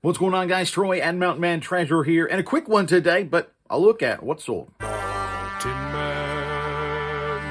What's going on, guys? Troy and Mountain Man Treasure here, and a quick one today, but I'll look at what's sold. Mountain Man,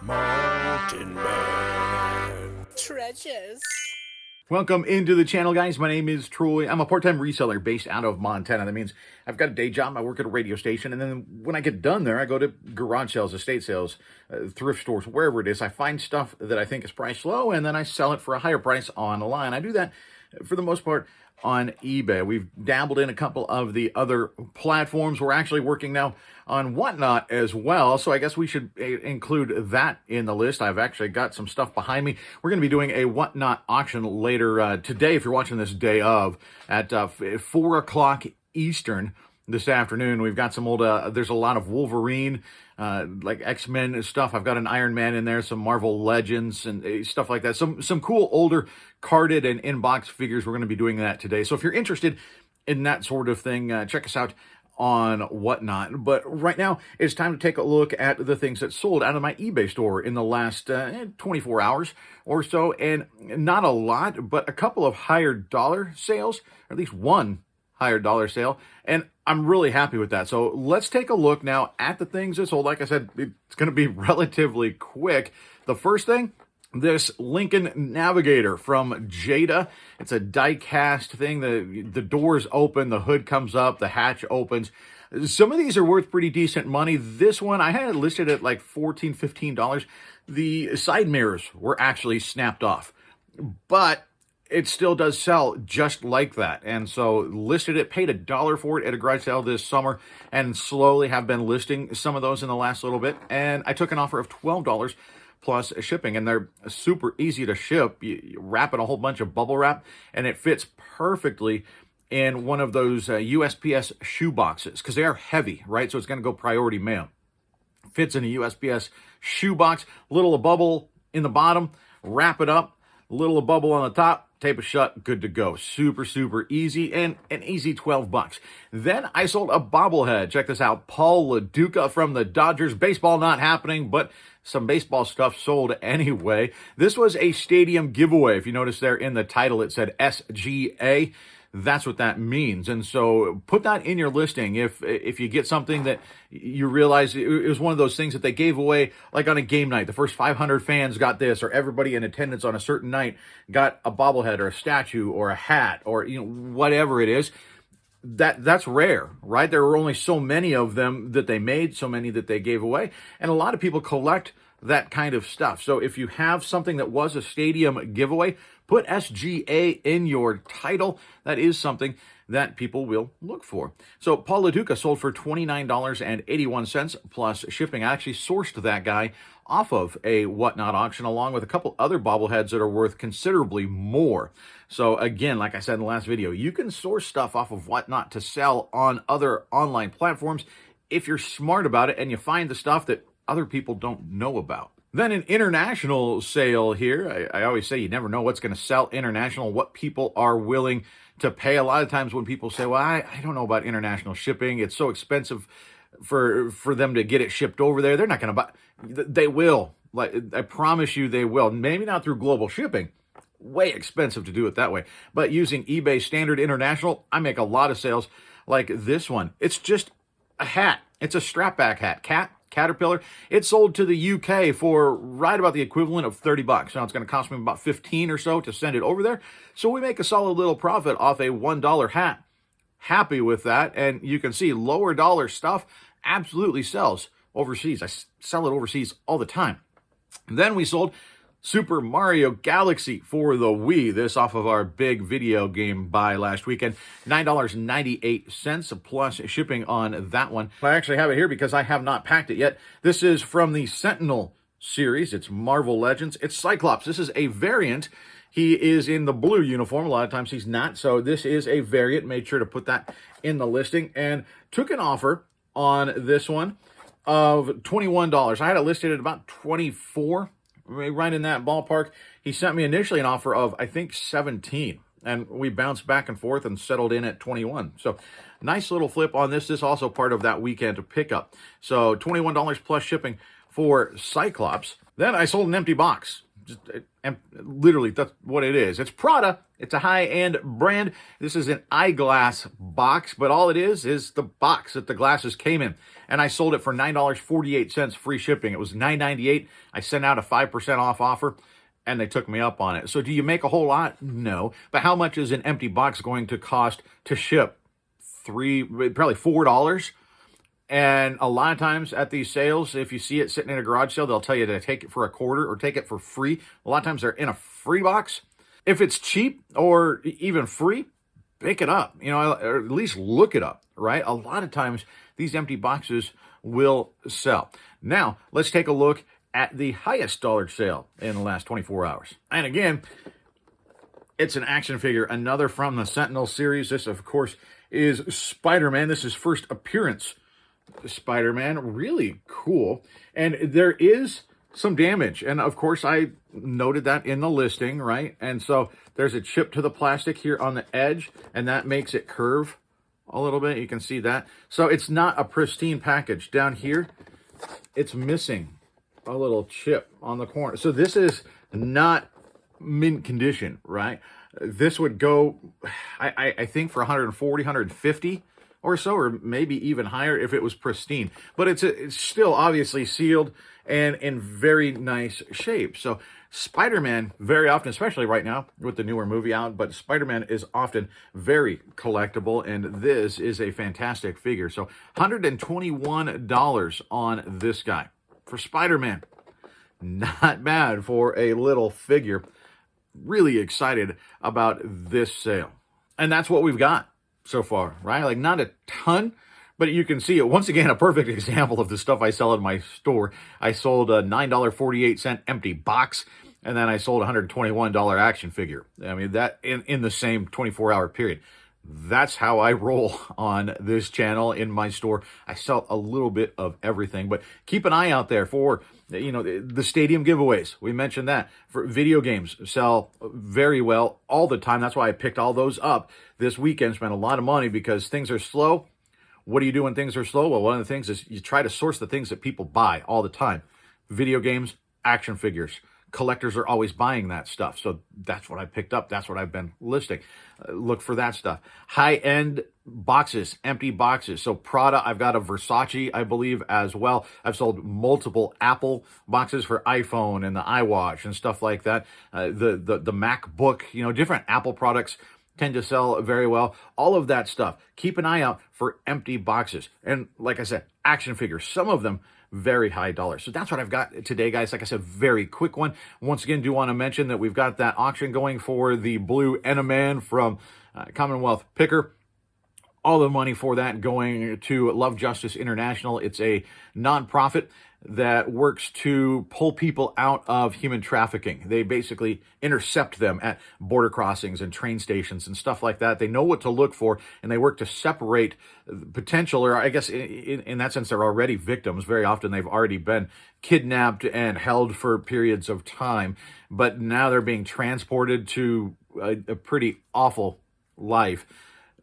Mountain Man. Treasures. Welcome into the channel, guys. My name is Troy. I'm a part-time reseller based out of Montana. That means I've got a day job. I work at a radio station, and then when I get done there, I go to garage sales, estate sales, thrift stores, wherever it is. I find stuff that I think is priced low, and then I sell it for a higher price online. I do that for the most part on eBay. We've dabbled in a couple of the other platforms. We're actually working now on Whatnot as well, so I guess we should include that in the list. I've actually got some stuff behind me. We're going to be doing a Whatnot auction later today, if you're watching this day of, at 4 o'clock Eastern this afternoon. We've got some old, there's a lot of Wolverine, like X-Men stuff. I've got an Iron Man in there, some Marvel Legends and stuff like that. Some cool older carded and in-box figures. We're going to be doing that today. So if you're interested in that sort of thing, check us out on Whatnot. But right now, it's time to take a look at the things that sold out of my eBay store in the last 24 hours or so. And not a lot, but a couple of higher dollar sales, or at least one higher dollar sale, and I'm really happy with that. So let's take a look now at the things that sold. Like I said, it's going to be relatively quick. The first thing, this Lincoln Navigator from Jada. It's a die-cast thing. The doors open, the hood comes up, the hatch opens. Some of these are worth pretty decent money. This one, I had it listed at like $14, $15. The side mirrors were actually snapped off, but it still does sell just like that. And so listed it, paid $1 for it at a garage sale this summer, and slowly have been listing some of those in the last little bit. And I took an offer of $12 plus shipping, and they're super easy to ship. You wrap in a whole bunch of bubble wrap, and it fits perfectly in one of those USPS shoe boxes, because they are heavy, right? So it's going to go priority mail. Fits in a USPS shoe box, little a bubble in the bottom, wrap it up, little a bubble on the top, tape it shut, good to go. Super, super easy, and an easy 12 bucks. Then I sold a bobblehead. Check this out. Paul LaDuca from the Dodgers. Baseball not happening, but some baseball stuff sold anyway. This was a stadium giveaway. If you notice there in the title, it said SGA. That's what that means. And so put that in your listing. If you get something that you realize it was one of those things that they gave away, like on a game night, the first 500 fans got this, or everybody in attendance on a certain night got a bobblehead or a statue or a hat, or whatever it is. That's rare, right? There were only so many of them that they made, so many that they gave away, and a lot of people collect that kind of stuff. So if you have something that was a stadium giveaway, put SGA in your title. That is something that people will look for. So Paul LaDuca sold for $29.81 plus shipping. I actually sourced that guy off of a Whatnot auction, along with a couple other bobbleheads that are worth considerably more. So again, like I said in the last video, you can source stuff off of Whatnot to sell on other online platforms if you're smart about it and you find the stuff that other people don't know about. Then an international sale here. I always say you never know what's going to sell international, what people are willing to pay. A lot of times when people say, well, I don't know about international shipping, it's so expensive for them to get it shipped over there, they're not going to buy. They will. Like, I promise you they will. Maybe not through global shipping. Way expensive to do it that way. But using eBay Standard International, I make a lot of sales like this one. It's just a hat. It's a strapback hat. Caterpillar. It sold to the UK for right about the equivalent of 30 bucks. Now it's going to cost me about 15 or so to send it over there. So we make a solid little profit off a $1 hat. Happy with that. And you can see lower dollar stuff absolutely sells overseas. I sell it overseas all the time. And then we sold Super Mario Galaxy for the Wii. This off of our big video game buy last weekend. $9.98 plus shipping on that one. I actually have it here because I have not packed it yet. This is from the Sentinel series. It's Marvel Legends. It's Cyclops. This is a variant. He is in the blue uniform. A lot of times he's not. So this is a variant. Made sure to put that in the listing and took an offer on this one of $21. I had it listed at about $24. Right in that ballpark. He sent me initially an offer of, I think, 17, and we bounced back and forth and settled in at 21. So nice little flip on this. This is also part of that weekend pickup. So $21 plus shipping for Cyclops. Then I sold an empty box. Literally, that's what it is. It's Prada. It's a high-end brand. This is an eyeglass box, but all it is the box that the glasses came in. And I sold it for $9.48 free shipping. It was $9.98. I sent out a 5% off offer, and they took me up on it. So do you make a whole lot? No. But how much is an empty box going to cost to ship? Probably $4. And a lot of times at these sales, if you see it sitting in a garage sale, they'll tell you to take it for a quarter or take it for free. A lot of times they're in a free box. If it's cheap or even free, pick it up, or at least look it up, right? A lot of times these empty boxes will sell. Now, let's take a look at the highest dollar sale in the last 24 hours. And again, it's an action figure, another from the Sentinel series. This, of course, is Spider-Man. This is first appearance Spider-Man. Really cool. And there is some damage. And of course, I noted that in the listing, right? And so there's a chip to the plastic here on the edge, and that makes it curve a little bit. You can see that. So it's not a pristine package. Down here, it's missing a little chip on the corner. So this is not mint condition, right? This would go, I think, for 140, 150 or so, or maybe even higher if it was pristine. But it's still obviously sealed and in very nice shape. So Spider-Man, very often, especially right now with the newer movie out, but Spider-Man is often very collectible, and this is a fantastic figure. So $121 on this guy for Spider-Man. Not bad for a little figure. Really excited about this sale. And that's what we've got so far, right? Like, not a ton, but you can see it. Once again, a perfect example of the stuff I sell in my store. I sold a $9.48 empty box, and then I sold a $121 action figure. I mean, that in the same 24-hour period. That's how I roll on this channel in my store. I sell a little bit of everything, but keep an eye out there for, the stadium giveaways. We mentioned that. For video games, sell very well all the time. That's why I picked all those up this weekend. Spent a lot of money because things are slow. What do you do when things are slow? Well, one of the things is you try to source the things that people buy all the time. Video games, action figures. Collectors are always buying that stuff. So that's what I picked up. That's what I've been listing. Look for that stuff. High-end boxes, empty boxes. So Prada, I've got a Versace, I believe, as well. I've sold multiple Apple boxes for iPhone and the iWatch and stuff like that. The MacBook, different Apple products tend to sell very well. All of that stuff. Keep an eye out for empty boxes. And like I said, action figures, some of them very high dollars. So that's what I've got today, guys. Like I said, very quick one. Once again, do want to mention that we've got that auction going for the blue Enaman from Commonwealth Picker. All the money for that going to Love Justice International. It's a nonprofit that works to pull people out of human trafficking. They basically intercept them at border crossings and train stations and stuff like that. They know what to look for, and they work to separate potential, or I guess in that sense, they're already victims. Very often they've already been kidnapped and held for periods of time, but now they're being transported to a pretty awful life.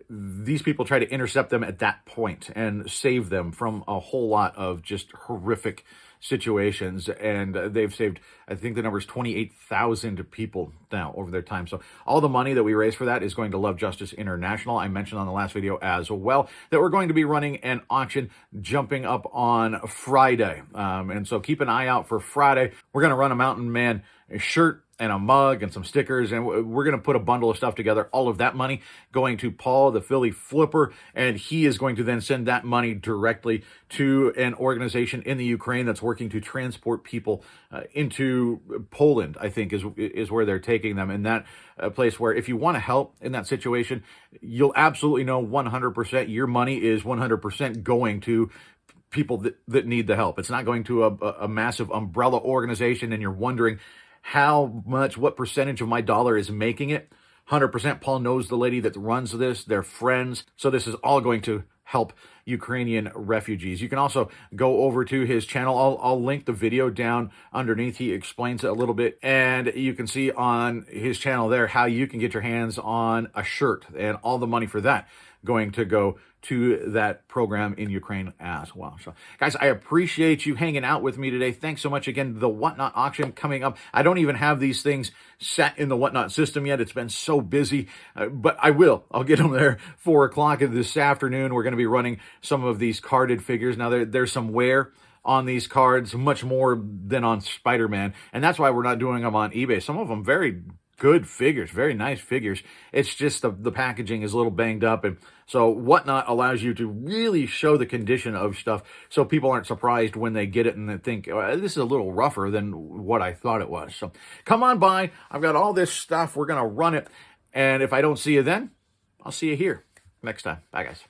These people try to intercept them at that point and save them from a whole lot of just horrific situations. And they've saved, I think the number is 28,000 people now over their time. So all the money that we raise for that is going to Love Justice International. I mentioned on the last video as well that we're going to be running an auction jumping up on Friday. And so keep an eye out for Friday. We're going to run a Mountain Man shirt and a mug and some stickers, and we're going to put a bundle of stuff together. All of that money going to Paul, the Philly Flipper, and he is going to then send that money directly to an organization in the Ukraine that's working to transport people into Poland, I think is where they're taking them, in that place where if you want to help in that situation, you'll absolutely know 100% your money is 100% going to people that need the help. It's not going to a massive umbrella organization and you're wondering what percentage of my dollar is making it. 100%. Paul knows the lady that runs this. They're friends. So this is all going to help Ukrainian refugees. You can also go over to his channel. I'll link the video down underneath. He explains it a little bit, and you can see on his channel there how you can get your hands on a shirt, and all the money for that going to go to that program in Ukraine as well. So, guys, I appreciate you hanging out with me today. Thanks so much. Again, the Whatnot auction coming up. I don't even have these things set in the Whatnot system yet. It's been so busy, but I will. I'll get them there 4 o'clock this afternoon. We're going to be running some of these carded figures. Now, there's some wear on these cards, much more than on Spider-Man, and that's why we're not doing them on eBay. Some of them very good figures, very nice figures. It's just the packaging is a little banged up, and so Whatnot allows you to really show the condition of stuff so people aren't surprised when they get it and they think, oh, this is a little rougher than what I thought it was. So come on by. I've got all this stuff. We're going to run it, and if I don't see you then, I'll see you here next time. Bye, guys.